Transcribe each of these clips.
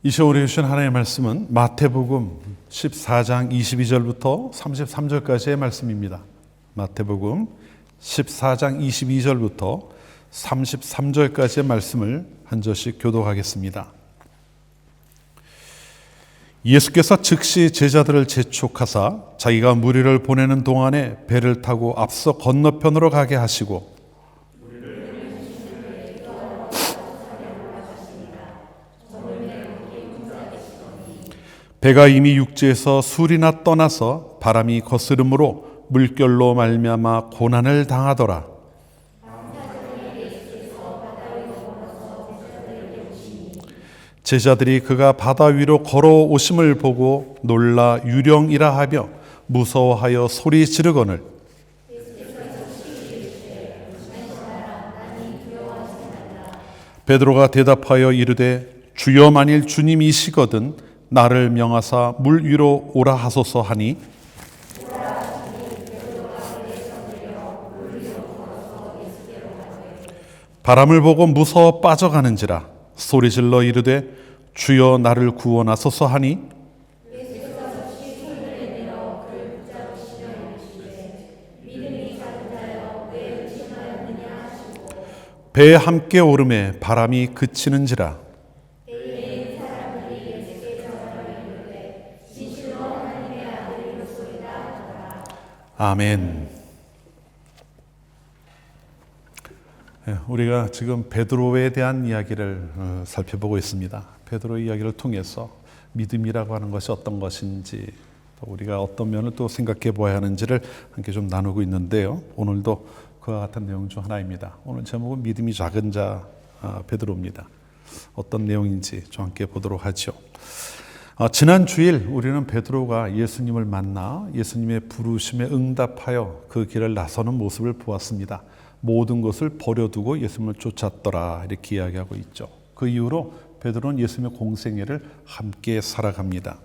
이 시간에 주신 하나님의 말씀은 마태복음 14장 22절부터 33절까지의 말씀입니다. 마태복음 14장 22절부터 33절까지의 말씀을 한 절씩 교독하겠습니다. 예수께서 즉시 제자들을 재촉하사 자기가 무리를 보내는 동안에 배를 타고 앞서 건너편으로 가게 하시고 배가 이미 육지에서 술이나 떠나서 바람이 거스름으로 물결로 말미암아 고난을 당하더라. 제자들이 그가 바다 위로 걸어오심을 보고 놀라 유령이라 하며 무서워하여 소리 지르거늘 베드로가 대답하여 이르되 주여 만일 주님이시거든 나를 명하사 물 위로 오라 하소서 하니 바람을 보고 무서워 빠져가는지라 소리질러 이르되 주여 나를 구원하소서 하니 배에 함께 오름에 바람이 그치는지라 아멘. 우리가 지금 베드로에 대한 이야기를 살펴보고 있습니다. 베드로의 이야기를 통해서 믿음이라고 하는 것이 어떤 것인지 또 우리가 어떤 면을 또 생각해 보아야 하는지를 함께 좀 나누고 있는데요. 오늘도 그와 같은 내용 중 하나입니다. 오늘 제목은 믿음이 작은 자 베드로입니다. 어떤 내용인지 좀 함께 보도록 하죠. 지난 주일 우리는 베드로가 예수님을 만나 예수님의 부르심에 응답하여 그 길을 나서는 모습을 보았습니다. 모든 것을 버려두고 예수님을 쫓았더라 이렇게 이야기하고 있죠. 그 이후로 베드로는 예수님의 공생애를 함께 살아갑니다.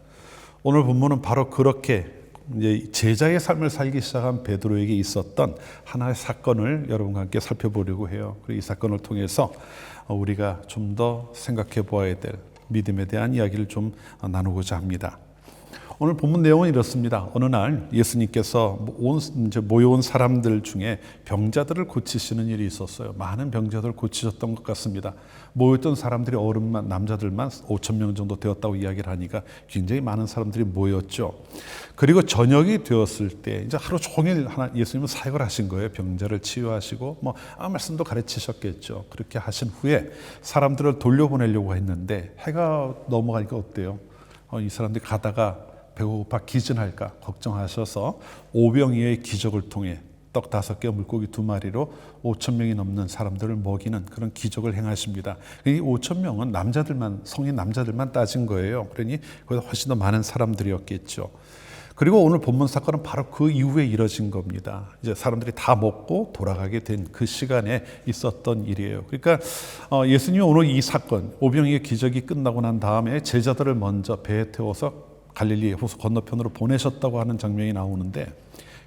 오늘 본문은 바로 그렇게 이제 제자의 삶을 살기 시작한 베드로에게 있었던 하나의 사건을 여러분과 함께 살펴보려고 해요. 그리고 이 사건을 통해서 우리가 좀 더 생각해 보아야 될 믿음에 대한 이야기를 좀 나누고자 합니다. 오늘 본문 내용은 이렇습니다. 어느 날 예수님께서 모여온 사람들 중에 병자들을 고치시는 일이 있었어요. 많은 병자들을 고치셨던 것 같습니다. 모였던 사람들이 어른만 남자들만 5천 명 정도 되었다고 이야기를 하니까 굉장히 많은 사람들이 모였죠. 그리고 저녁이 되었을 때 이제 하루 종일 예수님은 사역을 하신 거예요. 병자를 치유하시고 말씀도 가르치셨겠죠. 그렇게 하신 후에 사람들을 돌려보내려고 했는데 해가 넘어가니까 어때요? 이 사람들이 가다가 배고파 기진할까 걱정하셔서 오병이어의 기적을 통해 떡 5개 물고기 2마리로 5천 명이 넘는 사람들을 먹이는 그런 기적을 행하십니다. 이 5천 명은 남자들만 성인 남자들만 따진 거예요. 그러니 거기서 훨씬 더 많은 사람들이었겠죠. 그리고 오늘 본문 사건은 바로 그 이후에 이뤄진 겁니다. 이제 사람들이 다 먹고 돌아가게 된 그 시간에 있었던 일이에요. 그러니까 예수님이 오늘 이 사건 오병이의 기적이 끝나고 난 다음에 제자들을 먼저 배에 태워서 갈릴리 호수 건너편으로 보내셨다고 하는 장면이 나오는데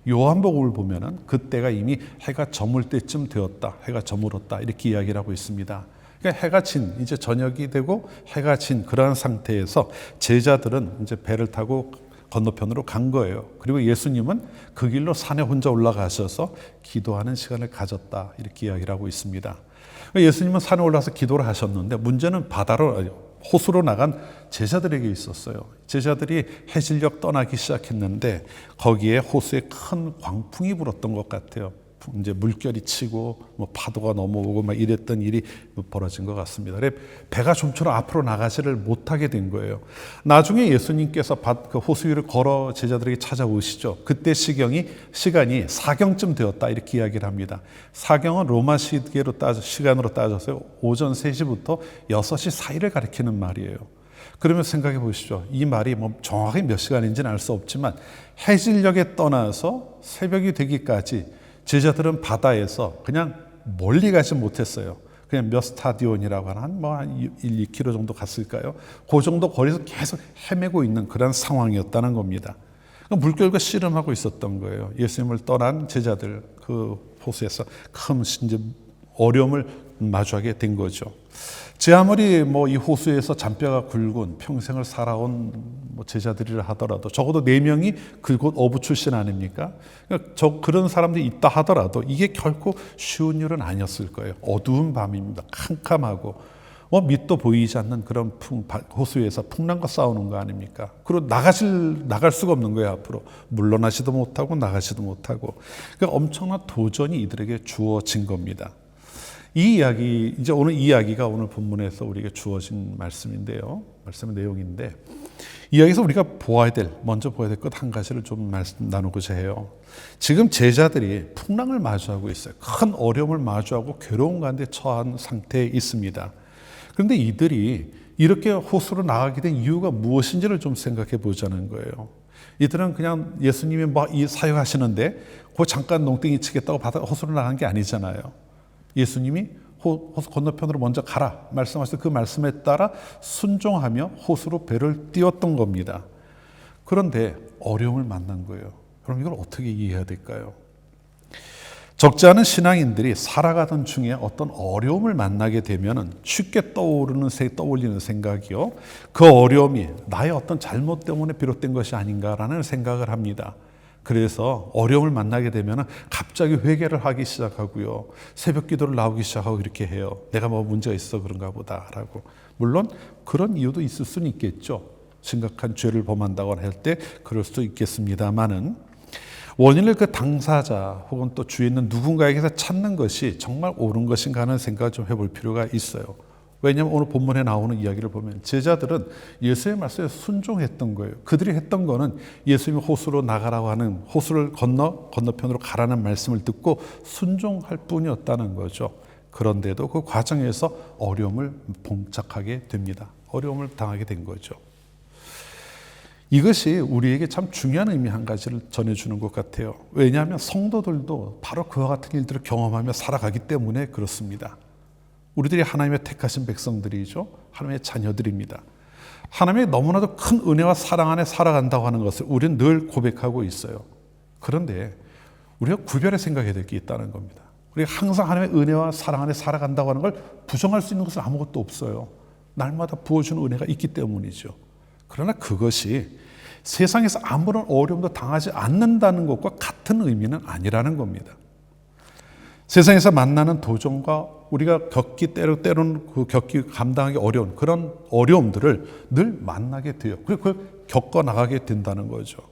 요한복음을 보면은 그때가 이미 해가 저물 때쯤 되었다. 해가 저물었다. 이렇게 이야기를 하고 있습니다. 그러니까 해가 진 이제 저녁이 되고 해가 진 그러한 상태에서 제자들은 이제 배를 타고 건너편으로 간 거예요. 그리고 예수님은 그 길로 산에 혼자 올라가셔서 기도하는 시간을 가졌다. 이렇게 이야기를 하고 있습니다. 예수님은 산에 올라서 기도를 하셨는데 문제는 호수로 나간 제자들에게 있었어요. 제자들이 해질녘 떠나기 시작했는데 거기에 호수에 큰 광풍이 불었던 것 같아요. 이제 물결이 치고 파도가 넘어오고 이랬던 일이 벌어진 것 같습니다. 그래서 배가 좀처럼 앞으로 나가지를 못하게 된 거예요. 나중에 예수님께서 그 호수 위를 걸어 제자들에게 찾아오시죠. 그때 시간이 사경쯤 되었다 이렇게 이야기를 합니다. 사경은 로마 시간으로 따져서 오전 3시부터 6시 사이를 가리키는 말이에요. 그러면 생각해 보시죠. 이 말이 정확히 몇 시간인지는 알 수 없지만 해질녘에 떠나서 새벽이 되기까지 제자들은 바다에서 그냥 멀리 가지 못했어요. 그냥 몇 스타디온이라고 하는 한 1, 2km 정도 갔을까요? 그 정도 거리에서 계속 헤매고 있는 그런 상황이었다는 겁니다. 물결과 씨름하고 있었던 거예요. 예수님을 떠난 제자들 그 호수에서 큰 이제 어려움을 마주하게 된 거죠. 제 아무리 이 호수에서 잔뼈가 굵은 평생을 살아온 제자들이라 하더라도 적어도 4명이 그곳 어부 출신 아닙니까? 그러니까 그런 사람들이 있다 하더라도 이게 결코 쉬운 일은 아니었을 거예요. 어두운 밤입니다. 캄캄하고 밑도 보이지 않는 그런 호수에서 풍랑과 싸우는 거 아닙니까? 그리고 나갈 수가 없는 거예요. 앞으로 물러나지도 못하고 나가지도 못하고. 그러니까 엄청난 도전이 이들에게 주어진 겁니다. 이 이야기, 이제 오늘 이야기가 오늘 본문에서 우리에게 주어진 말씀인데요. 말씀의 내용인데, 이 이야기에서 우리가 먼저 보아야 될 것 한 가지를 좀 나누고자 해요. 지금 제자들이 풍랑을 마주하고 있어요. 큰 어려움을 마주하고 괴로운 가운데 처한 상태에 있습니다. 그런데 이들이 이렇게 호수로 나가게 된 이유가 무엇인지를 좀 생각해 보자는 거예요. 이들은 그냥 예수님이 이 사역하시는데 그 잠깐 농땡이 치겠다고 호수로 나간 게 아니잖아요. 예수님이 호수 건너편으로 먼저 가라 말씀하실 그 말씀에 따라 순종하며 호수로 배를 띄웠던 겁니다. 그런데 어려움을 만난 거예요. 그럼 이걸 어떻게 이해해야 될까요? 적지 않은 신앙인들이 살아가던 중에 어떤 어려움을 만나게 되면 쉽게 떠올리는 생각이요. 그 어려움이 나의 어떤 잘못 때문에 비롯된 것이 아닌가라는 생각을 합니다. 그래서 어려움을 만나게 되면 갑자기 회개를 하기 시작하고요. 새벽 기도를 나오기 시작하고 이렇게 해요. 내가 문제가 있어 그런가 보다라고. 물론 그런 이유도 있을 수는 있겠죠. 심각한 죄를 범한다고 할 때 그럴 수도 있겠습니다만은 원인을 그 당사자 혹은 또 주위에 있는 누군가에게서 찾는 것이 정말 옳은 것인가 하는 생각을 좀 해볼 필요가 있어요. 왜냐하면 오늘 본문에 나오는 이야기를 보면 제자들은 예수의 말씀에 순종했던 거예요. 그들이 했던 거는 예수님이 호수로 나가라고 하는 호수를 건너편으로 가라는 말씀을 듣고 순종할 뿐이었다는 거죠. 그런데도 그 과정에서 어려움을 봉착하게 됩니다. 어려움을 당하게 된 거죠. 이것이 우리에게 참 중요한 의미 한 가지를 전해주는 것 같아요. 왜냐하면 성도들도 바로 그와 같은 일들을 경험하며 살아가기 때문에 그렇습니다. 우리들이 하나님의 택하신 백성들이죠. 하나님의 자녀들입니다. 하나님의 너무나도 큰 은혜와 사랑 안에 살아간다고 하는 것을 우리는 늘 고백하고 있어요. 그런데 우리가 구별해 생각해야 될 게 있다는 겁니다. 우리가 항상 하나님의 은혜와 사랑 안에 살아간다고 하는 걸 부정할 수 있는 것은 아무것도 없어요. 날마다 부어주는 은혜가 있기 때문이죠. 그러나 그것이 세상에서 아무런 어려움도 당하지 않는다는 것과 같은 의미는 아니라는 겁니다. 세상에서 만나는 도전과 우리가 때로는 감당하기 어려운 그런 어려움들을 늘 만나게 돼요. 그리고 그걸 겪어 나가게 된다는 거죠.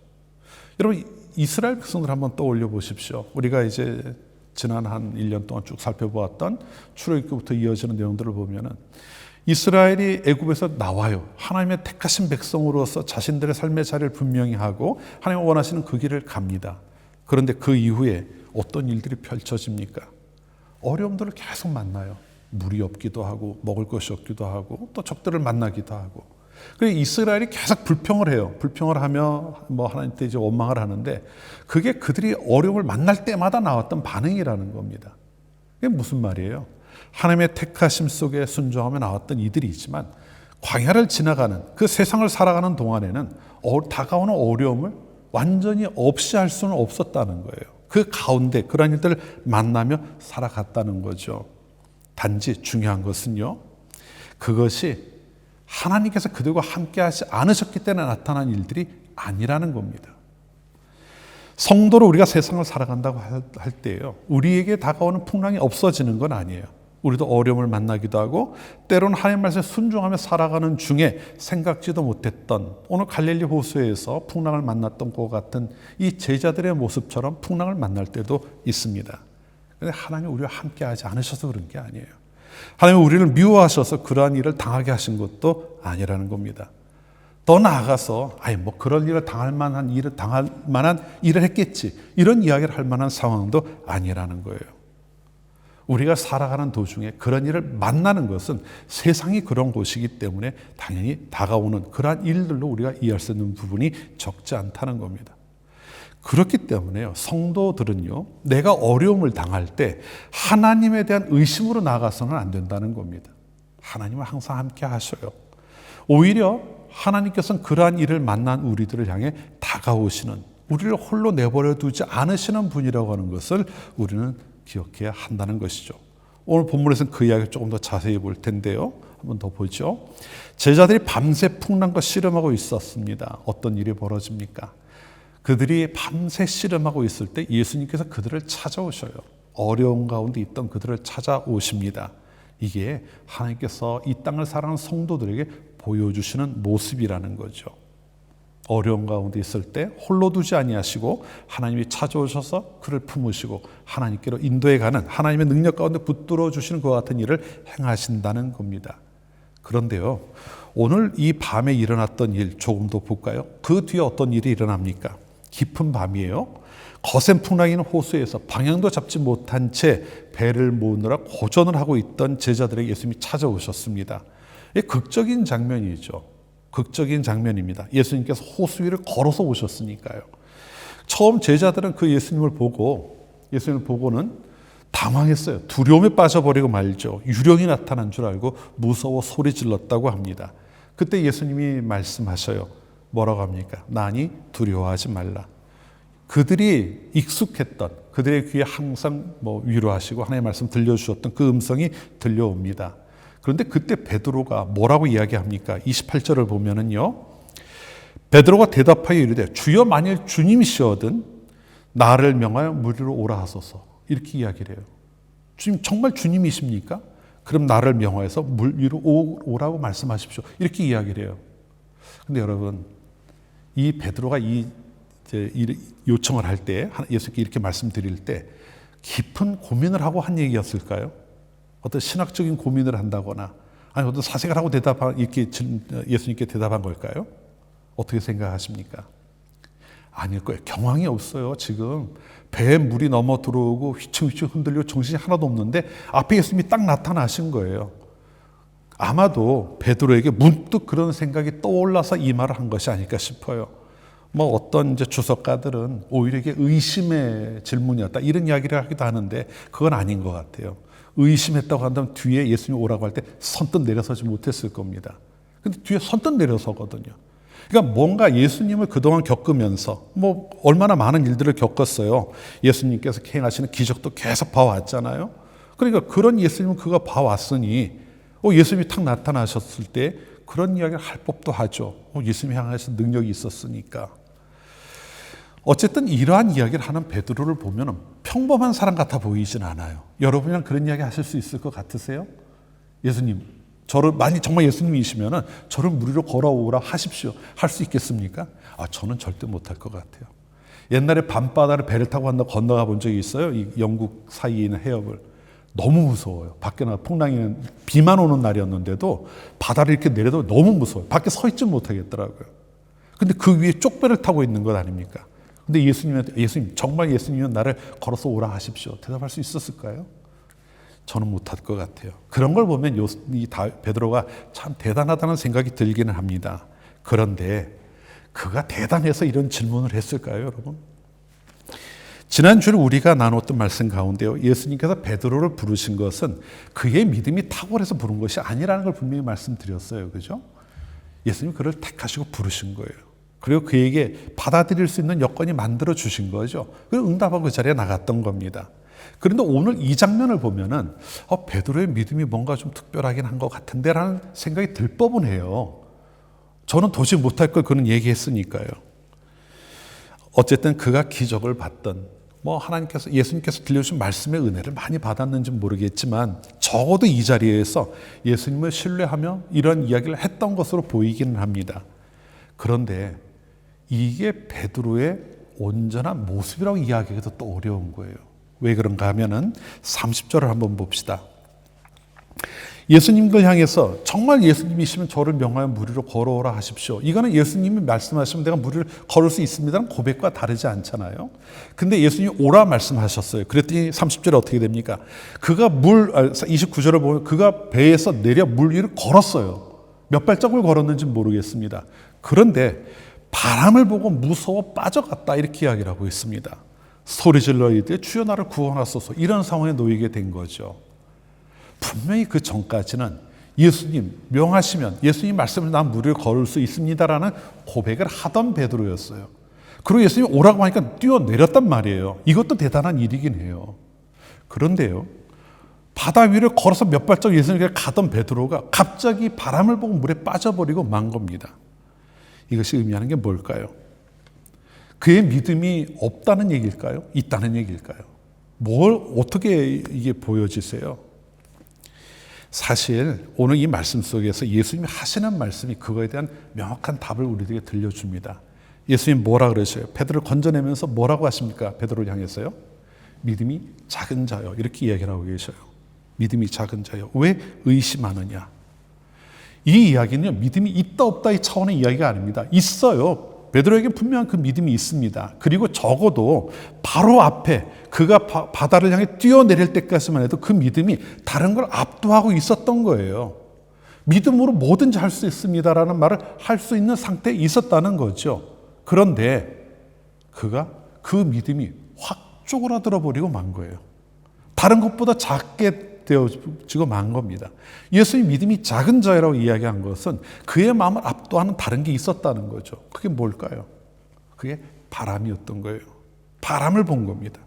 여러분, 이스라엘 백성들 한번 떠올려 보십시오. 우리가 이제 지난 한 1년 동안 쭉 살펴보았던 출애굽부터 이어지는 내용들을 보면은 이스라엘이 애굽에서 나와요. 하나님의 택하신 백성으로서 자신들의 삶의 자리를 분명히 하고 하나님 원하시는 그 길을 갑니다. 그런데 그 이후에 어떤 일들이 펼쳐집니까? 어려움들을 계속 만나요. 물이 없기도 하고 먹을 것이 없기도 하고 또 적들을 만나기도 하고. 그래서 이스라엘이 계속 불평을 해요. 불평을 하며 하나님께 이제 원망을 하는데 그게 그들이 어려움을 만날 때마다 나왔던 반응이라는 겁니다. 그게 무슨 말이에요? 하나님의 택하심 속에 순종하며 나왔던 이들이 있지만 광야를 지나가는 그 세상을 살아가는 동안에는 다가오는 어려움을 완전히 없이 할 수는 없었다는 거예요. 그 가운데 그런 일들을 만나며 살아갔다는 거죠. 단지 중요한 것은요, 그것이 하나님께서 그들과 함께 하지 않으셨기 때문에 나타난 일들이 아니라는 겁니다. 성도로 우리가 세상을 살아간다고 할 때요, 우리에게 다가오는 풍랑이 없어지는 건 아니에요. 우리도 어려움을 만나기도 하고 때로는 하나님 말씀에 순종하며 살아가는 중에 생각지도 못했던 오늘 갈릴리 호수에서 풍랑을 만났던 것 같은 이 제자들의 모습처럼 풍랑을 만날 때도 있습니다. 그런데 하나님이 우리와 함께 하지 않으셔서 그런 게 아니에요. 하나님은 우리를 미워하셔서 그러한 일을 당하게 하신 것도 아니라는 겁니다. 더 나아가서 그런 일을 당할 만한 일을 했겠지, 이런 이야기를 할 만한 상황도 아니라는 거예요. 우리가 살아가는 도중에 그런 일을 만나는 것은 세상이 그런 곳이기 때문에 당연히 다가오는 그러한 일들로 우리가 이해할 수 있는 부분이 적지 않다는 겁니다. 그렇기 때문에요, 성도들은요, 내가 어려움을 당할 때 하나님에 대한 의심으로 나가서는 안 된다는 겁니다. 하나님은 항상 함께 하셔요. 오히려 하나님께서는 그러한 일을 만난 우리들을 향해 다가오시는, 우리를 홀로 내버려 두지 않으시는 분이라고 하는 것을 우리는 기억해야 한다는 것이죠. 오늘 본문에서는 그 이야기를 조금 더 자세히 볼 텐데요. 한번 더 보죠. 제자들이 밤새 풍랑과 씨름하고 있었습니다. 어떤 일이 벌어집니까? 그들이 밤새 씨름하고 있을 때 예수님께서 그들을 찾아오셔요. 어려운 가운데 있던 그들을 찾아오십니다. 이게 하나님께서 이 땅을 사랑하는 성도들에게 보여주시는 모습이라는 거죠. 어려운 가운데 있을 때 홀로 두지 아니하시고 하나님이 찾아오셔서 그를 품으시고 하나님께로 인도해 가는 하나님의 능력 가운데 붙들어 주시는 그와 같은 일을 행하신다는 겁니다. 그런데요, 오늘 이 밤에 일어났던 일 조금 더 볼까요? 그 뒤에 어떤 일이 일어납니까? 깊은 밤이에요. 거센 풍랑이 있는 호수에서 방향도 잡지 못한 채 배를 모으느라 고전을 하고 있던 제자들에게 예수님이 찾아오셨습니다. 극적인 장면이죠. 극적인 장면입니다. 예수님께서 호수 위를 걸어서 오셨으니까요. 처음 제자들은 그 예수님을 보고는 당황했어요. 두려움에 빠져버리고 말죠. 유령이 나타난 줄 알고 무서워 소리 질렀다고 합니다. 그때 예수님이 말씀하셔요. 뭐라고 합니까? 나니 두려워하지 말라. 그들이 익숙했던, 그들의 귀에 항상 위로하시고 하나님의 말씀 들려주셨던 그 음성이 들려옵니다. 그런데 그때 베드로가 뭐라고 이야기합니까? 28절을 보면은요, 베드로가 대답하여 이르되 주여 만일 주님이시거든 나를 명하여 물 위로 오라 하소서. 이렇게 이야기를 해요. 주님 정말 주님이십니까? 그럼 나를 명하여서 물 위로 오라고 말씀하십시오. 이렇게 이야기를 해요. 근데 여러분, 이 베드로가 이 요청을 할 때, 예수님께 이렇게 말씀드릴 때 깊은 고민을 하고 한 얘기였을까요? 어떤 신학적인 고민을 한다거나 아니 어떤 사색을 하고 이렇게 예수님께 대답한 걸까요? 어떻게 생각하십니까? 아닐 거예요. 경황이 없어요. 지금 배에 물이 넘어 들어오고 휘청휘청 흔들려 정신이 하나도 없는데 앞에 예수님이 딱 나타나신 거예요. 아마도 베드로에게 문득 그런 생각이 떠올라서 이 말을 한 것이 아닐까 싶어요. 어떤 이제 주석가들은 오히려 이게 의심의 질문이었다 이런 이야기를 하기도 하는데 그건 아닌 것 같아요. 의심했다고 한다면 뒤에 예수님이 오라고 할 때 선뜻 내려서지 못했을 겁니다. 근데 뒤에 선뜻 내려서거든요. 그러니까 뭔가 예수님을 그동안 겪으면서 얼마나 많은 일들을 겪었어요. 예수님께서 행하시는 기적도 계속 봐왔잖아요. 그러니까 그런 예수님은 그가 봐왔으니 예수님이 탁 나타나셨을 때 그런 이야기를 할 법도 하죠. 예수님이 향하신 능력이 있었으니까. 어쨌든 이러한 이야기를 하는 베드로를 보면 평범한 사람 같아 보이진 않아요. 여러분이랑 그런 이야기 하실 수 있을 것 같으세요? 예수님, 만약 정말 예수님이시면 저를 물 위로 걸어오라 하십시오. 할 수 있겠습니까? 저는 절대 못할 것 같아요. 옛날에 밤바다를 배를 타고 건너가 본 적이 있어요. 이 영국 사이에 있는 해협을. 너무 무서워요. 밖에 풍랑이 비만 오는 날이었는데도 바다를 이렇게 내려도 너무 무서워요. 밖에 서 있지 못하겠더라고요. 근데 그 위에 쪽배를 타고 있는 것 아닙니까? 근데 예수님, 정말 예수님은 나를 걸어서 오라 하십시오. 대답할 수 있었을까요? 저는 못할 것 같아요. 그런 걸 보면 베드로가 참 대단하다는 생각이 들기는 합니다. 그런데 그가 대단해서 이런 질문을 했을까요, 여러분? 지난주에 우리가 나눴던 말씀 가운데요, 예수님께서 베드로를 부르신 것은 그의 믿음이 탁월해서 부른 것이 아니라는 걸 분명히 말씀드렸어요. 그죠? 예수님이 그를 택하시고 부르신 거예요. 그리고 그에게 받아들일 수 있는 여건이 만들어 주신 거죠. 그리고 응답하고 그 자리에 나갔던 겁니다. 그런데 오늘 이 장면을 보면은 베드로의 믿음이 뭔가 좀 특별하긴 한 것 같은데 라는 생각이 들 법은 해요. 저는 도저히 못할 걸 그는 얘기했으니까요. 어쨌든 그가 기적을 받던 예수님께서 들려주신 말씀의 은혜를 많이 받았는지 모르겠지만 적어도 이 자리에서 예수님을 신뢰하며 이런 이야기를 했던 것으로 보이기는 합니다. 그런데 이게 베드로의 온전한 모습이라고 이야기하기도 또 어려운 거예요. 왜 그런가 하면은 30절을 한번 봅시다. 예수님을 향해서 정말 예수님이시면 저를 명하여 물 위로 걸어오라 하십시오. 이거는 예수님이 말씀하시면 내가 물 위로 걸을 수 있습니다는 고백과 다르지 않잖아요. 근데 예수님이 오라 말씀하셨어요. 그랬더니 30절에 어떻게 됩니까? 그가 29절을 보면 그가 배에서 내려 물 위를 걸었어요. 몇 발짝을 걸었는지 모르겠습니다. 그런데 바람을 보고 무서워 빠져갔다 이렇게 이야기를 하고 있습니다. 소리질러 이르되 주여 나를 구원하소서 이런 상황에 놓이게 된 거죠. 분명히 그 전까지는 예수님 명하시면 예수님 말씀을 난 물 위를 걸을 수 있습니다라는 고백을 하던 베드로였어요. 그리고 예수님이 오라고 하니까 뛰어내렸단 말이에요. 이것도 대단한 일이긴 해요. 그런데요, 바다 위를 걸어서 몇 발짝 예수님께 가던 베드로가 갑자기 바람을 보고 물에 빠져버리고 만 겁니다. 이것이 의미하는 게 뭘까요? 그의 믿음이 없다는 얘기일까요? 있다는 얘기일까요? 어떻게 이게 보여지세요? 사실 오늘 이 말씀 속에서 예수님이 하시는 말씀이 그거에 대한 명확한 답을 우리에게 들려줍니다. 예수님 뭐라 그러셔요? 베드로를 건져내면서 뭐라고 하십니까? 베드로를 향해서요. 믿음이 작은 자여, 이렇게 이야기를 하고 계셔요. 믿음이 작은 자여, 왜 의심하느냐? 이 이야기는요, 믿음이 있다 없다 이 차원의 이야기가 아닙니다. 있어요. 베드로에게 분명한 그 믿음이 있습니다. 그리고 적어도 바로 앞에 그가 바다를 향해 뛰어내릴 때까지만 해도 그 믿음이 다른 걸 압도하고 있었던 거예요. 믿음으로 뭐든지 할 수 있습니다라는 말을 할 수 있는 상태에 있었다는 거죠. 그런데 그가 그 믿음이 확 쪼그라들어 버리고 만 거예요. 다른 것보다 작게 되어지고 만 겁니다. 예수의 믿음이 작은 자라고 이야기한 것은 그의 마음을 압도하는 다른 게 있었다는 거죠. 그게 뭘까요? 그게 바람이었던 거예요. 바람을 본 겁니다.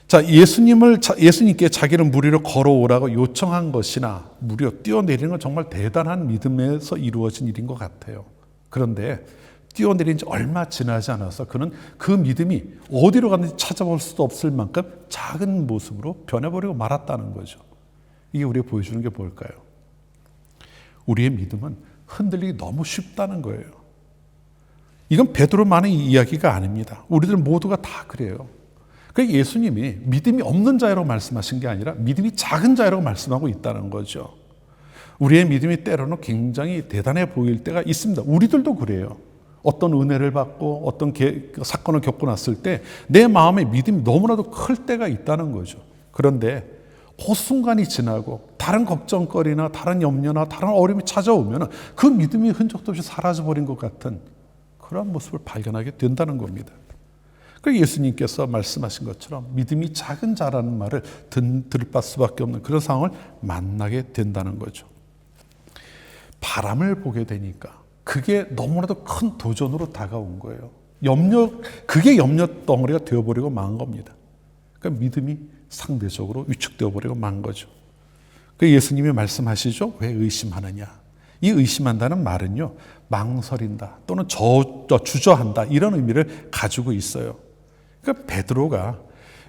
자, 예수님께 자기를 물 위로 걸어오라고 요청한 것이나 무려 뛰어내리는 건 정말 대단한 믿음에서 이루어진 일인 것 같아요. 그런데 뛰어내린 지 얼마 지나지 않아서 그는 그 믿음이 어디로 갔는지 찾아볼 수도 없을 만큼 작은 모습으로 변해버리고 말았다는 거죠. 이게 우리가 보여주는 게 뭘까요? 우리의 믿음은 흔들리기 너무 쉽다는 거예요. 이건 베드로만의 이야기가 아닙니다. 우리들 모두가 다 그래요. 그러니까 예수님이 믿음이 없는 자라고 말씀하신 게 아니라 믿음이 작은 자라고 말씀하고 있다는 거죠. 우리의 믿음이 때로는 굉장히 대단해 보일 때가 있습니다. 우리들도 그래요. 어떤 은혜를 받고 어떤 사건을 겪고 났을 때 내 마음의 믿음이 너무나도 클 때가 있다는 거죠. 그런데 그 순간이 지나고 다른 걱정거리나 다른 염려나 다른 어려움이 찾아오면 그 믿음이 흔적도 없이 사라져버린 것 같은 그런 모습을 발견하게 된다는 겁니다. 그래서 예수님께서 말씀하신 것처럼 믿음이 작은 자라는 말을 들을 수밖에 없는 그런 상황을 만나게 된다는 거죠. 바람을 보게 되니까 그게 너무나도 큰 도전으로 다가온 거예요. 그게 염려 덩어리가 되어버리고 만 겁니다. 그러니까 믿음이 상대적으로 위축되어 버리고 만 거죠. 그 예수님이 말씀하시죠. 왜 의심하느냐? 이 의심한다는 말은요, 망설인다 또는 주저한다 이런 의미를 가지고 있어요. 그러니까 베드로가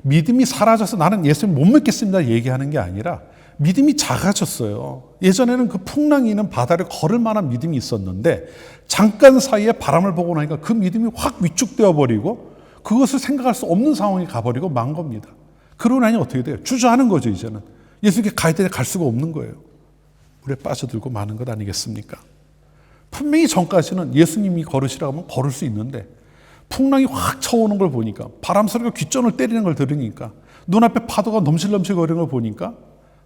믿음이 사라져서 나는 예수님 못 믿겠습니다 얘기하는 게 아니라 믿음이 작아졌어요. 예전에는 그 풍랑이 있는 바다를 걸을 만한 믿음이 있었는데 잠깐 사이에 바람을 보고 나니까 그 믿음이 확 위축되어 버리고 그것을 생각할 수 없는 상황에 가버리고 만 겁니다. 그러고 나니 어떻게 돼요? 주저하는 거죠. 이제는 예수님께 가야 되는데 갈 수가 없는 거예요. 물에 빠져들고 마는 것 아니겠습니까? 분명히 전까지는 예수님이 걸으시라고 하면 걸을 수 있는데 풍랑이 확 쳐오는 걸 보니까 바람 소리가 귓전을 때리는 걸 들으니까 눈앞에 파도가 넘실넘실 거리는 걸 보니까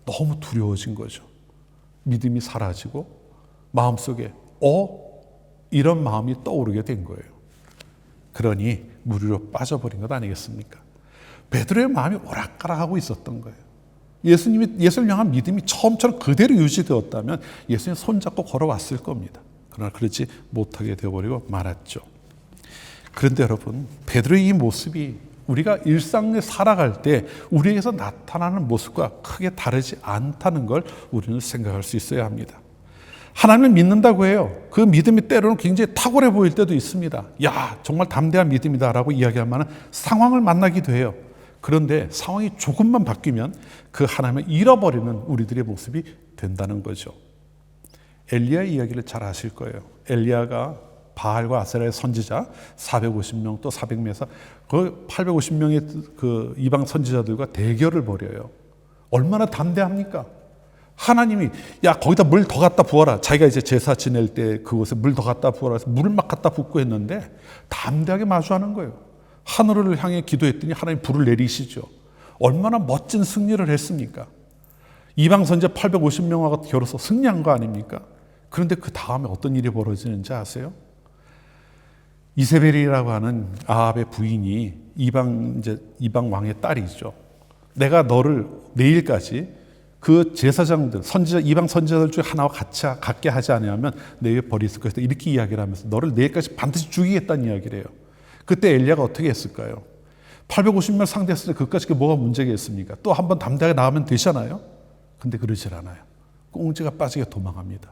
너무 두려워진 거죠. 믿음이 사라지고 마음속에 이런 마음이 떠오르게 된 거예요. 그러니 물 위로 빠져버린 것 아니겠습니까? 베드로의 마음이 오락가락하고 있었던 거예요. 예수를 향한 믿음이 처음처럼 그대로 유지되었다면 예수님 손잡고 걸어왔을 겁니다. 그러나 그렇지 못하게 되어버리고 말았죠. 그런데 여러분, 베드로의 이 모습이 우리가 일상에 살아갈 때 우리에게서 나타나는 모습과 크게 다르지 않다는 걸 우리는 생각할 수 있어야 합니다. 하나님을 믿는다고 해요. 그 믿음이 때로는 굉장히 탁월해 보일 때도 있습니다. 야, 정말 담대한 믿음이다라고 이야기할 만한 상황을 만나기도 해요. 그런데 상황이 조금만 바뀌면 그 하나님을 잃어버리는 우리들의 모습이 된다는 거죠. 엘리야의 이야기를 잘 아실 거예요. 엘리야가 바알과 아세라의 선지자 450명 또 400명에서 그 850명의 그 이방 선지자들과 대결을 벌여요. 얼마나 담대합니까? 하나님이 야 거기다 물 더 갖다 부어라. 자기가 이제 제사 지낼 때 그곳에 물 더 갖다 부어라 해서 물을 막 갖다 붓고 했는데 담대하게 마주하는 거예요. 하늘을 향해 기도했더니 하나님 불을 내리시죠. 얼마나 멋진 승리를 했습니까? 이방 선지자 850명하고 겨뤄서 승리한 거 아닙니까? 그런데 그 다음에 어떤 일이 벌어지는지 아세요? 이세벨이라고 하는 아합의 부인이 이방 왕의 딸이죠. 내가 너를 내일까지 그 제사장들, 이방 선지자들 중에 하나와 같게 하지 않으면 내 위에 벌이 있을 것이다. 이렇게 이야기를 하면서 너를 내일까지 반드시 죽이겠다는 이야기를 해요. 그때 엘리야가 어떻게 했을까요? 850명 상대했을 때 그것까지 뭐가 문제겠습니까? 또 한 번 담대하게 나가면 되잖아요. 근데 그러질 않아요. 꽁지가 빠지게 도망합니다.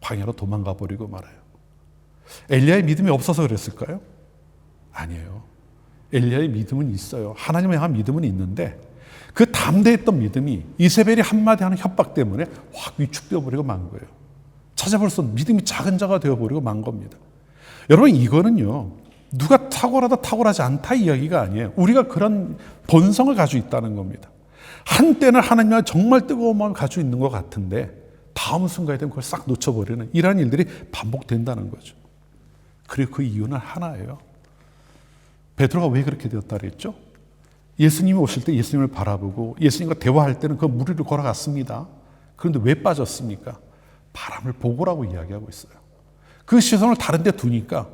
광야로 도망가 버리고 말아요. 엘리야의 믿음이 없어서 그랬을까요? 아니에요. 엘리야의 믿음은 있어요. 하나님을 향한 믿음은 있는데 그 담대했던 믿음이 이세벨이 한마디 하는 협박 때문에 확 위축되어 버리고 만 거예요. 찾아볼수 없는 믿음이 작은 자가 되어버리고 만 겁니다. 여러분, 이거는요, 누가 탁월하다 탁월하지 않다 이야기가 아니에요. 우리가 그런 본성을 가지고 있다는 겁니다. 한때는 하나님과 정말 뜨거운 마음을 가지고 있는 것 같은데 다음 순간에 되면 그걸 싹 놓쳐버리는 이러한 일들이 반복된다는 거죠. 그리고 그 이유는 하나예요. 베드로가 왜 그렇게 되었다 그랬죠? 예수님이 오실 때 예수님을 바라보고 예수님과 대화할 때는 그 물 위를 걸어갔습니다. 그런데 왜 빠졌습니까? 바람을 보고라고 이야기하고 있어요. 그 시선을 다른 데 두니까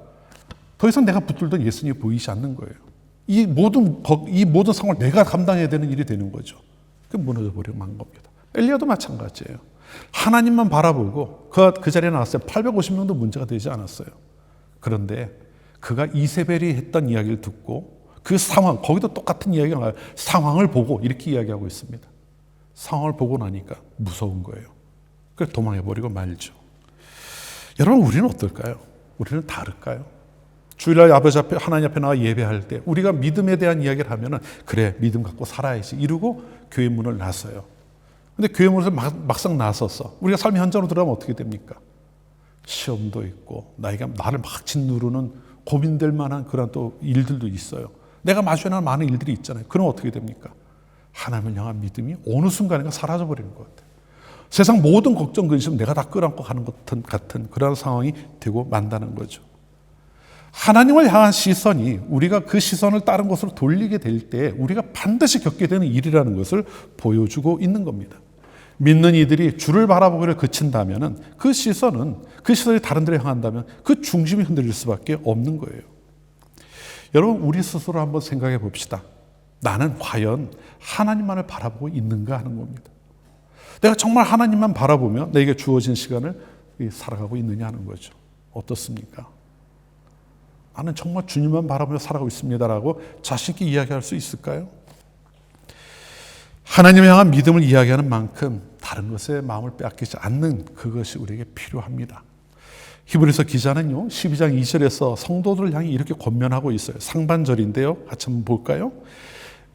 더 이상 내가 붙들던 예수님이 보이지 않는 거예요. 이 모든 상황을 내가 감당해야 되는 일이 되는 거죠. 그 무너져 버리고 만 겁니다. 엘리야도 마찬가지예요. 하나님만 바라보고 그 자리에 나왔어요. 850명도 문제가 되지 않았어요. 그런데 그가 이세벨이 했던 이야기를 듣고 그 상황, 거기도 똑같은 이야기가 나와요. 상황을 보고 이렇게 이야기하고 있습니다. 상황을 보고 나니까 무서운 거예요. 그래서 도망해버리고 말죠. 여러분, 우리는 어떨까요? 우리는 다를까요? 주일날 아버지 앞에, 하나님 앞에 나와 예배할 때 우리가 믿음에 대한 이야기를 하면은 그래, 믿음 갖고 살아야지 이러고 교회 문을 나서요. 근데 교회 문에서 막상 나서서 우리가 삶의 현장으로 들어가면 어떻게 됩니까? 시험도 있고 나를 막 짓누르는 고민될 만한 그런 또 일들도 있어요. 내가 마주해야 하는 많은 일들이 있잖아요. 그럼 어떻게 됩니까? 하나님을 향한 믿음이 어느 순간인가 사라져버리는 것 같아요. 세상 모든 걱정, 근심 내가 다 끌어안고 가는 것 같은 그런 상황이 되고 만다는 거죠. 하나님을 향한 시선이 우리가 그 시선을 다른 곳으로 돌리게 될 때 우리가 반드시 겪게 되는 일이라는 것을 보여주고 있는 겁니다. 믿는 이들이 주를 바라보기를 그친다면 그 시선이 다른 데로 향한다면 그 중심이 흔들릴 수밖에 없는 거예요. 여러분, 우리 스스로 한번 생각해 봅시다. 나는 과연 하나님만을 바라보고 있는가 하는 겁니다. 내가 정말 하나님만 바라보며 내게 주어진 시간을 살아가고 있느냐 하는 거죠. 어떻습니까? 나는 정말 주님만 바라보며 살아가고 있습니다라고 자신 있게 이야기할 수 있을까요? 하나님을 향한 믿음을 이야기하는 만큼 다른 것에 마음을 빼앗기지 않는 그것이 우리에게 필요합니다. 히브리서 기자는요, 12장 2절에서 성도들을 향해 이렇게 권면하고 있어요. 상반절인데요. 같이 한번 볼까요?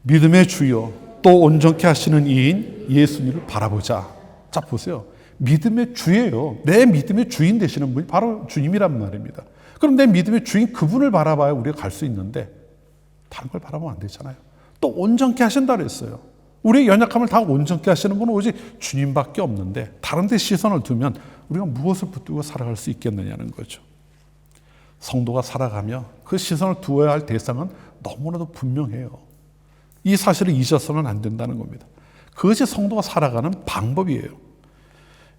믿음의 주여 또 온전케 하시는 이인 예수님을 바라보자. 자, 보세요. 믿음의 주예요. 내 믿음의 주인 되시는 분이 바로 주님이란 말입니다. 그럼 내 믿음의 주인 그분을 바라봐야 우리가 갈 수 있는데 다른 걸 바라보면 안 되잖아요. 또 온전케 하신다 그랬어요. 우리의 연약함을 다 온전케 하시는 분은 오직 주님밖에 없는데 다른 데 시선을 두면 우리가 무엇을 붙들고 살아갈 수 있겠느냐는 거죠. 성도가 살아가며 그 시선을 두어야 할 대상은 너무나도 분명해요. 이 사실을 잊어서는 안 된다는 겁니다. 그것이 성도가 살아가는 방법이에요.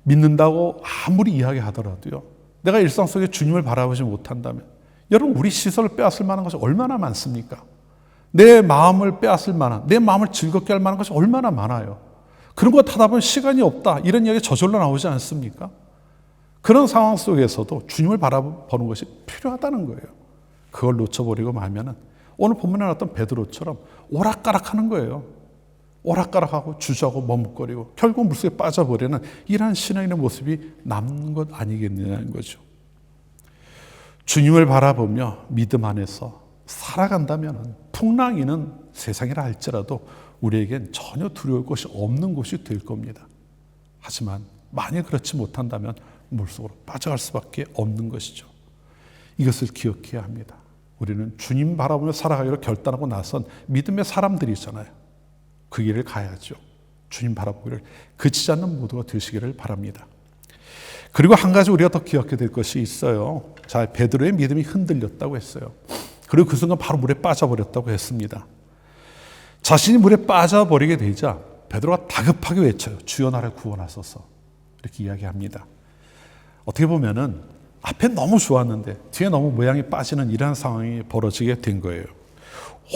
믿는다고 아무리 이야기하더라도요, 내가 일상 속에 주님을 바라보지 못한다면 여러분, 우리 시선을 빼앗을 만한 것이 얼마나 많습니까? 내 마음을 빼앗을 만한, 내 마음을 즐겁게 할 만한 것이 얼마나 많아요. 그런 거 하다 보면 시간이 없다 이런 이야기 저절로 나오지 않습니까? 그런 상황 속에서도 주님을 바라보는 것이 필요하다는 거예요. 그걸 놓쳐버리고 말면은 오늘 본문에 나왔던 베드로처럼 오락가락하는 거예요. 오락가락하고 주저하고 머뭇거리고 결국 물속에 빠져버리는 이러한 신앙인의 모습이 남는 것 아니겠느냐는 거죠. 주님을 바라보며 믿음 안에서 살아간다면 풍랑이는 세상이라 할지라도 우리에겐 전혀 두려울 것이 없는 곳이 될 겁니다. 하지만 만일 그렇지 못한다면 물속으로 빠져갈 수밖에 없는 것이죠. 이것을 기억해야 합니다. 우리는 주님 바라보며 살아가기로 결단하고 나선 믿음의 사람들이잖아요. 그 길을 가야죠. 주님 바라보기를 그치지 않는 모두가 되시기를 바랍니다. 그리고 한 가지 우리가 더 기억해야 될 것이 있어요. 자, 베드로의 믿음이 흔들렸다고 했어요. 그리고 그 순간 바로 물에 빠져버렸다고 했습니다. 자신이 물에 빠져버리게 되자 베드로가 다급하게 외쳐요. 주여 나를 구원하소서. 이렇게 이야기합니다. 어떻게 보면은 앞에 너무 좋았는데 뒤에 너무 모양이 빠지는 이러한 상황이 벌어지게 된 거예요.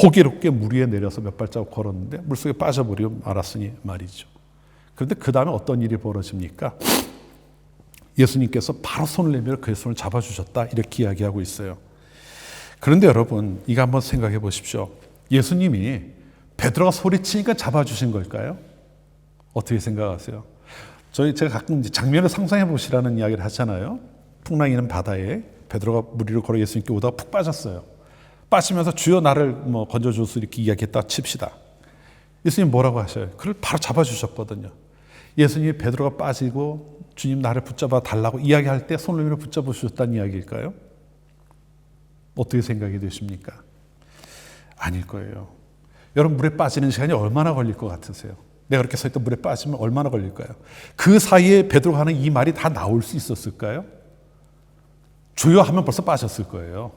호기롭게 물 위에 내려서 몇 발자국 걸었는데 물속에 빠져버리고 말았으니 말이죠. 그런데 그 다음에 어떤 일이 벌어집니까? 예수님께서 바로 손을 내밀어 그의 손을 잡아주셨다 이렇게 이야기하고 있어요. 그런데 여러분, 이거 한번 생각해 보십시오. 예수님이 베드로가 소리치니까 잡아주신 걸까요? 어떻게 생각하세요? 제가 가끔 이제 장면을 상상해 보시라는 이야기를 하잖아요. 풍랑이는 바다에 베드로가 물 위로 걸어 예수님께 오다가 푹 빠졌어요. 빠지면서 주여 나를 건져줘서 이렇게 이야기했다 칩시다. 예수님 뭐라고 하셔요? 그를 바로 잡아주셨거든요. 예수님이 베드로가 빠지고 주님 나를 붙잡아 달라고 이야기할 때 손을 위로 붙잡아 주셨다는 이야기일까요? 어떻게 생각이 되십니까? 아닐 거예요. 여러분, 물에 빠지는 시간이 얼마나 걸릴 것 같으세요? 내가 그렇게 서 있다 물에 빠지면 얼마나 걸릴까요? 그 사이에 베드로가 하는 이 말이 다 나올 수 있었을까요? 주여 하면 벌써 빠졌을 거예요.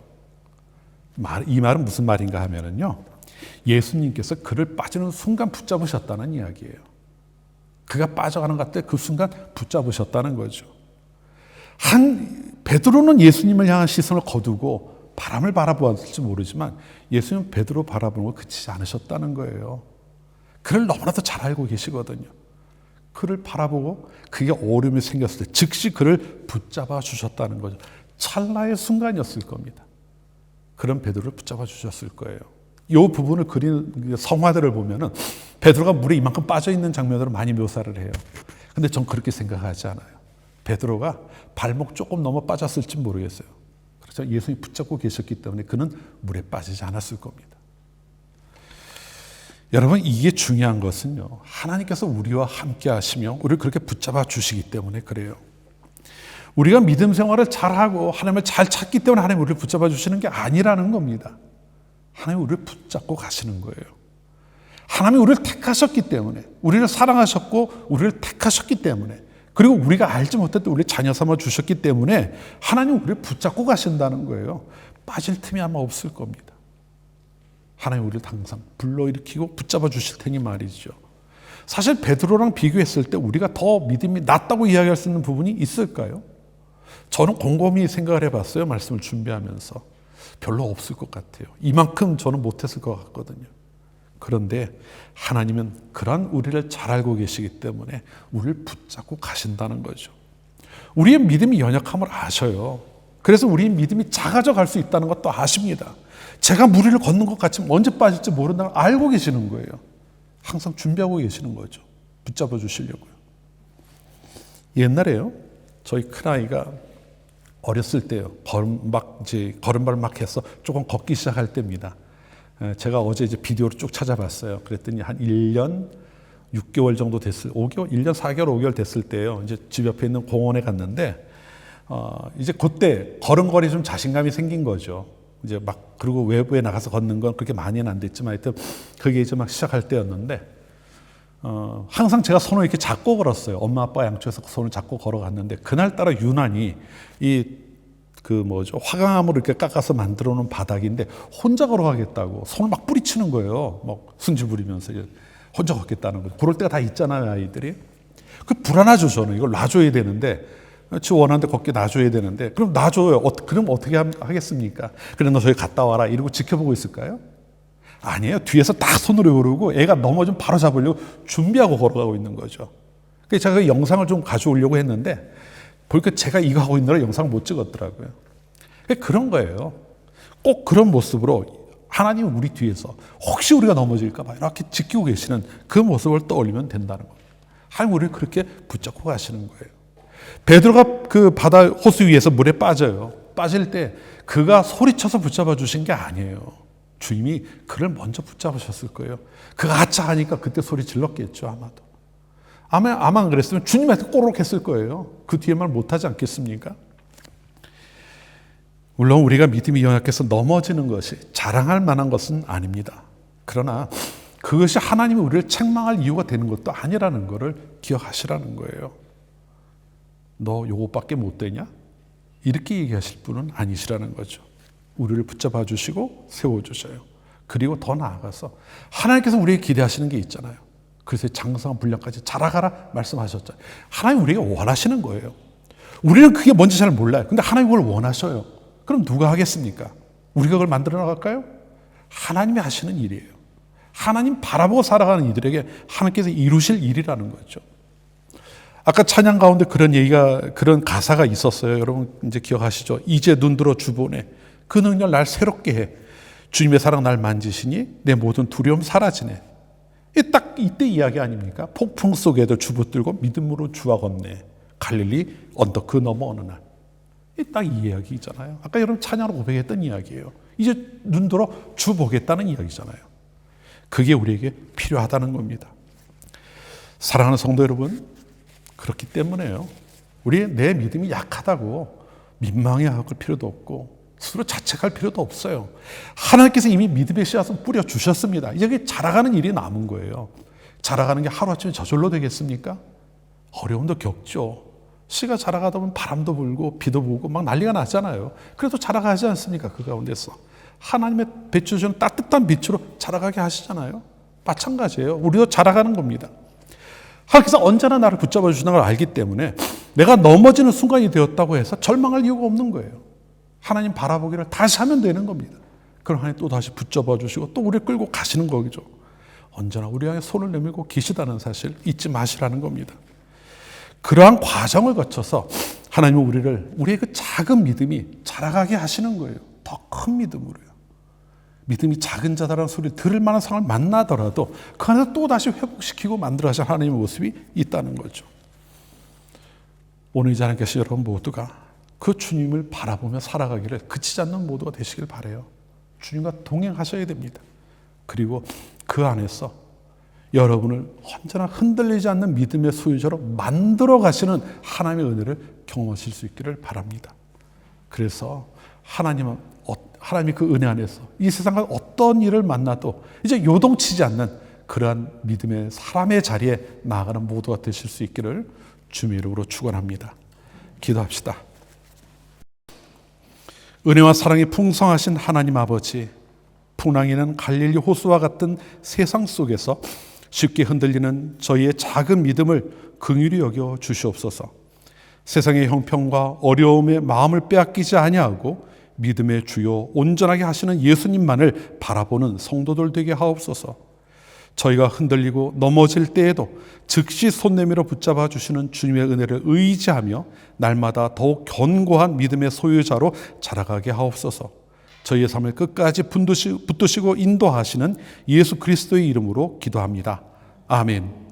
이 말은 무슨 말인가 하면은요, 예수님께서 그를 빠지는 순간 붙잡으셨다는 이야기예요. 그가 빠져가는 것 같을 때 그 순간 붙잡으셨다는 거죠. 베드로는 예수님을 향한 시선을 거두고 바람을 바라보았을지 모르지만 예수님은 베드로 바라보는 걸 그치지 않으셨다는 거예요. 그를 너무나도 잘 알고 계시거든요. 그를 바라보고 그게 어려움이 생겼을 때 즉시 그를 붙잡아 주셨다는 거죠. 찰나의 순간이었을 겁니다. 그런 베드로를 붙잡아 주셨을 거예요. 이 부분을 그리는 성화들을 보면은 베드로가 물에 이만큼 빠져 있는 장면으로 많이 묘사를 해요. 근데 전 그렇게 생각하지 않아요. 베드로가 발목 조금 넘어 빠졌을지 모르겠어요. 그래서 예수님이 붙잡고 계셨기 때문에 그는 물에 빠지지 않았을 겁니다. 여러분, 이게 중요한 것은요, 하나님께서 우리와 함께 하시며 우리를 그렇게 붙잡아 주시기 때문에 그래요. 우리가 믿음 생활을 잘하고 하나님을 잘 찾기 때문에 하나님 우리를 붙잡아 주시는 게 아니라는 겁니다. 하나님 우리를 붙잡고 가시는 거예요. 하나님이 우리를 택하셨기 때문에, 우리를 사랑하셨고 우리를 택하셨기 때문에, 그리고 우리가 알지 못했던 우리 자녀 삼아 주셨기 때문에 하나님 우리를 붙잡고 가신다는 거예요. 빠질 틈이 아마 없을 겁니다. 하나님 우리를 항상 불러일으키고 붙잡아 주실 테니 말이죠. 사실 베드로랑 비교했을 때 우리가 더 믿음이 낮다고 이야기할 수 있는 부분이 있을까요? 저는 곰곰이 생각을 해봤어요. 말씀을 준비하면서. 별로 없을 것 같아요. 이만큼 저는 못했을 것 같거든요. 그런데 하나님은 그런 우리를 잘 알고 계시기 때문에 우리를 붙잡고 가신다는 거죠. 우리의 믿음이 연약함을 아셔요. 그래서 우리의 믿음이 작아져 갈 수 있다는 것도 아십니다. 제가 물 위를 걷는 것 같지만 언제 빠질지 모른다는 걸 알고 계시는 거예요. 항상 준비하고 계시는 거죠. 붙잡아 주시려고요. 옛날에요, 저희 큰아이가 어렸을 때요, 걸음발을 막 해서 조금 걷기 시작할 때입니다. 제가 어제 이제 비디오를 쭉 찾아봤어요. 그랬더니 한 1년 6개월 정도 1년 4개월, 5개월 됐을 때요, 이제 집 옆에 있는 공원에 갔는데, 이제 그때 걸음걸이 좀 자신감이 생긴 거죠. 이제 막, 그리고 외부에 나가서 걷는 건 그렇게 많이는 안 됐지만 하여튼 그게 이제 막 시작할 때였는데, 항상 제가 손을 이렇게 잡고 걸었어요. 엄마 아빠 양쪽에서 손을 잡고 걸어갔는데, 그날따라 유난히 화강암으로 이렇게 깎아서 만들어 놓은 바닥인데 혼자 걸어가겠다고 손을 막 뿌리치는 거예요. 막 승질 부리면서 혼자 걷겠다는 거죠. 그럴 때가 다 있잖아요, 아이들이. 그 불안하죠, 저는. 이걸 놔줘야 되는데, 지 원하는 데 걷게 놔줘야 되는데, 그럼 놔줘요. 그럼 어떻게 하겠습니까? 그래, 너 저기 갔다 와라. 이러고 지켜보고 있을까요? 아니에요. 뒤에서 딱 손으로 오르고 애가 넘어지면 바로 잡으려고 준비하고 걸어가고 있는 거죠. 그래서 제가 그 영상을 좀 가져오려고 했는데 보니까 제가 이거 하고 있느라 영상을 못 찍었더라고요. 그런 거예요. 꼭 그런 모습으로 하나님은 우리 뒤에서 혹시 우리가 넘어질까 봐 이렇게 지키고 계시는 그 모습을 떠올리면 된다는 겁니다. 하나님 우리를 그렇게 붙잡고 가시는 거예요. 베드로가 그 바다 호수 위에서 물에 빠져요. 빠질 때 그가 소리쳐서 붙잡아 주신 게 아니에요. 주님이 그를 먼저 붙잡으셨을 거예요. 그가 아차 하니까 그때 소리 질렀겠죠, 아마도. 아마 안 그랬으면 주님한테 꼬르륵 했을 거예요. 그 뒤에 말 못하지 않겠습니까? 물론 우리가 믿음이 연약해서 넘어지는 것이 자랑할 만한 것은 아닙니다. 그러나 그것이 하나님이 우리를 책망할 이유가 되는 것도 아니라는 것을 기억하시라는 거예요. 너 요것밖에 못 되냐? 이렇게 얘기하실 분은 아니시라는 거죠. 우리를 붙잡아 주시고 세워주셔요. 그리고 더 나아가서 하나님께서 우리에게 기대하시는 게 있잖아요. 그래서 장성한 분량까지 자라가라 말씀하셨잖아요. 하나님 우리에게 원하시는 거예요. 우리는 그게 뭔지 잘 몰라요. 근데 하나님 그걸 원하셔요. 그럼 누가 하겠습니까? 우리가 그걸 만들어 나갈까요? 하나님이 하시는 일이에요. 하나님 바라보고 살아가는 이들에게 하나님께서 이루실 일이라는 거죠. 아까 찬양 가운데 그런 가사가 있었어요. 여러분 이제 기억하시죠? 이제 눈들어 주보네. 그 능력 날 새롭게 해. 주님의 사랑 날 만지시니 내 모든 두려움 사라지네. 딱 이때 이야기 아닙니까? 폭풍 속에도 주 붙들고 믿음으로 주와 걷네. 갈릴리 언덕 그 너머 어느 날. 딱 이 이야기잖아요. 아까 여러분 찬양으로 고백했던 이야기예요. 이제 눈들어 주 보겠다는 이야기잖아요. 그게 우리에게 필요하다는 겁니다. 사랑하는 성도 여러분, 그렇기 때문에요. 내 믿음이 약하다고 민망해할 필요도 없고 스스로 자책할 필요도 없어요. 하나님께서 이미 믿음의 씨앗을 뿌려주셨습니다. 이제 자라가는 일이 남은 거예요. 자라가는 게 하루아침에 저절로 되겠습니까? 어려움도 겪죠. 씨가 자라가다 보면 바람도 불고 비도 불고 막 난리가 나잖아요. 그래도 자라가지 않습니까? 그 가운데서 하나님의 비춰주는 따뜻한 빛으로 자라가게 하시잖아요. 마찬가지예요. 우리도 자라가는 겁니다. 하나님께서 언제나 나를 붙잡아 주시는 걸 알기 때문에 내가 넘어지는 순간이 되었다고 해서 절망할 이유가 없는 거예요. 하나님 바라보기를 다시 하면 되는 겁니다. 그럼 하나님 또 다시 붙잡아 주시고 또 우리를 끌고 가시는 거죠. 언제나 우리 향해 손을 내밀고 계시다는 사실 잊지 마시라는 겁니다. 그러한 과정을 거쳐서 하나님은 우리의 그 작은 믿음이 자라가게 하시는 거예요. 더 큰 믿음으로요. 믿음이 작은 자다라는 소리를 들을 만한 상황을 만나더라도 그 안에서 또 다시 회복시키고 만들어 가신 하나님의 모습이 있다는 거죠. 오늘 이 자리에 계신 여러분 모두가 그 주님을 바라보며 살아가기를 그치지 않는 모두가 되시길 바라요. 주님과 동행하셔야 됩니다. 그리고 그 안에서 여러분을 언제나 흔들리지 않는 믿음의 소유자로 만들어 가시는 하나님의 은혜를 경험하실 수 있기를 바랍니다. 그래서 하나님이 그 은혜 안에서 이 세상과 어떤 일을 만나도 이제 요동치지 않는 그러한 믿음의 사람의 자리에 나아가는 모두가 되실 수 있기를 주님의 이름으로 축원합니다. 기도합시다. 은혜와 사랑이 풍성하신 하나님 아버지, 풍랑이는 갈릴리 호수와 같은 세상 속에서 쉽게 흔들리는 저희의 작은 믿음을 긍휼히 여겨 주시옵소서. 세상의 형편과 어려움에 마음을 빼앗기지 아니하고 믿음의 주요 온전하게 하시는 예수님만을 바라보는 성도들 되게 하옵소서. 저희가 흔들리고 넘어질 때에도 즉시 손 내밀어 붙잡아 주시는 주님의 은혜를 의지하며 날마다 더욱 견고한 믿음의 소유자로 자라가게 하옵소서. 저희의 삶을 끝까지 붙드시고 인도하시는 예수 그리스도의 이름으로 기도합니다. 아멘.